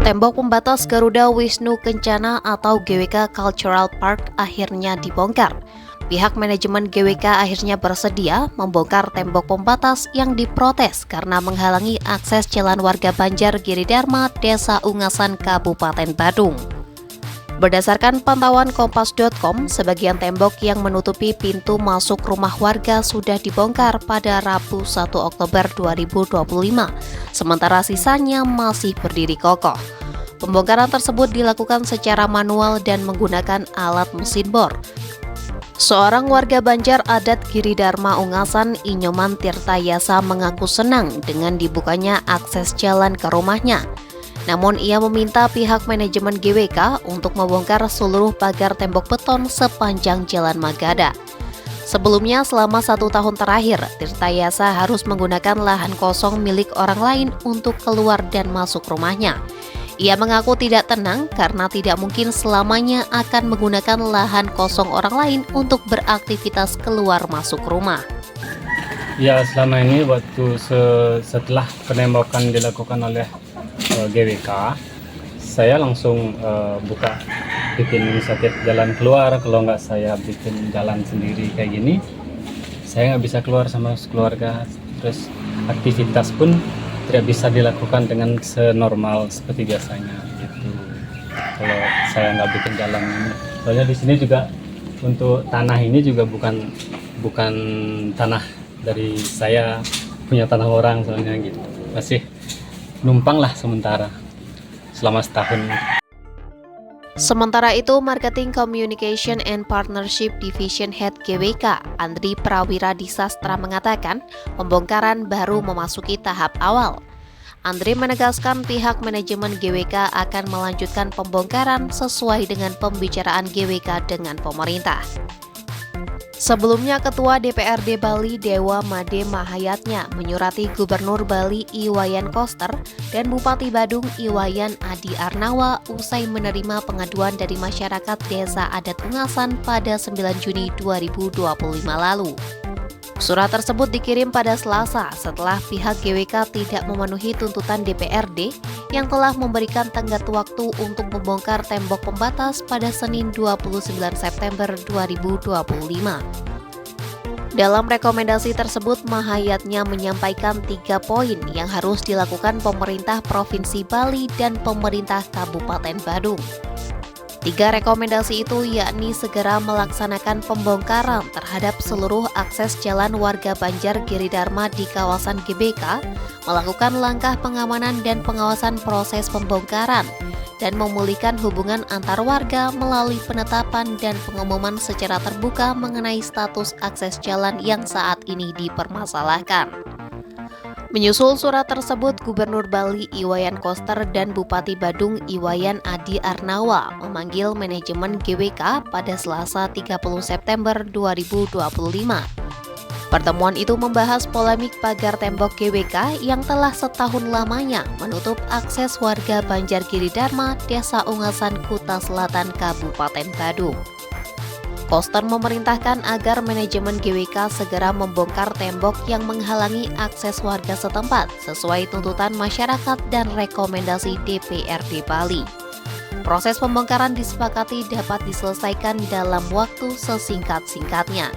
Tembok pembatas Garuda Wisnu Kencana atau GWK Cultural Park akhirnya dibongkar. Pihak manajemen GWK akhirnya bersedia membongkar tembok pembatas yang diprotes karena menghalangi akses jalan warga Banjar Giridharma, Desa Ungasan, Kabupaten Badung. Berdasarkan pantauan Kompas.com, sebagian tembok yang menutupi pintu masuk rumah warga sudah dibongkar pada Rabu 1 Oktober 2025, sementara sisanya masih berdiri kokoh. Pembongkaran tersebut dilakukan secara manual dan menggunakan alat mesin bor. Seorang warga Banjar adat Giridharma Ungasan, Inyoman Tirtayasa, mengaku senang dengan dibukanya akses jalan ke rumahnya. Namun ia meminta pihak manajemen GWK untuk membongkar seluruh pagar tembok beton sepanjang Jalan Magada. Sebelumnya, selama 1 tahun terakhir, Tirtayasa harus menggunakan lahan kosong milik orang lain untuk keluar dan masuk rumahnya. Ia mengaku tidak tenang karena tidak mungkin selamanya akan menggunakan lahan kosong orang lain untuk beraktivitas keluar masuk rumah. Ya, selama ini setelah penembakan dilakukan oleh GWK, saya langsung bikin inisiatif jalan keluar. Kalau nggak saya bikin jalan sendiri kayak gini, saya nggak bisa keluar sama keluarga. Terus aktivitas pun tidak bisa dilakukan dengan senormal seperti biasanya gitu. Kalau saya nggak bikin jalan ini, soalnya di sini juga untuk tanah ini juga bukan tanah dari saya, punya tanah orang soalnya gitu. Masih numpang lah sementara selama setahun. Sementara itu, Marketing Communication and Partnership Division Head GWK, Andri Prawira Disastra, mengatakan pembongkaran baru memasuki tahap awal. Andri menegaskan pihak manajemen GWK akan melanjutkan pembongkaran sesuai dengan pembicaraan GWK dengan pemerintah. Sebelumnya, Ketua DPRD Bali Dewa Made Mahayatnya menyurati Gubernur Bali Iwayan Koster dan Bupati Badung Iwayan Adi Arnawa usai menerima pengaduan dari masyarakat Desa Adat Ungasan pada 9 Juni 2025 lalu. Surat tersebut dikirim pada Selasa setelah pihak GWK tidak memenuhi tuntutan DPRD yang telah memberikan tenggat waktu untuk membongkar tembok pembatas pada Senin 29 September 2025. Dalam rekomendasi tersebut, Mahayatnya menyampaikan 3 poin yang harus dilakukan pemerintah Provinsi Bali dan pemerintah Kabupaten Badung. 3 rekomendasi itu yakni segera melaksanakan pembongkaran terhadap seluruh akses jalan warga Banjar Giridharma di kawasan GBK, melakukan langkah pengamanan dan pengawasan proses pembongkaran, dan memulihkan hubungan antar warga melalui penetapan dan pengumuman secara terbuka mengenai status akses jalan yang saat ini dipermasalahkan. Menyusul surat tersebut, Gubernur Bali Iwayan Koster dan Bupati Badung Iwayan Adi Arnawa memanggil manajemen GWK pada Selasa 30 September 2025. Pertemuan itu membahas polemik pagar tembok GWK yang telah setahun lamanya menutup akses warga Banjar Giridharma, Desa Ungasan, Kuta Selatan, Kabupaten Badung. Koster memerintahkan agar manajemen GWK segera membongkar tembok yang menghalangi akses warga setempat sesuai tuntutan masyarakat dan rekomendasi DPRD Bali. Proses pembongkaran disepakati dapat diselesaikan dalam waktu sesingkat-singkatnya.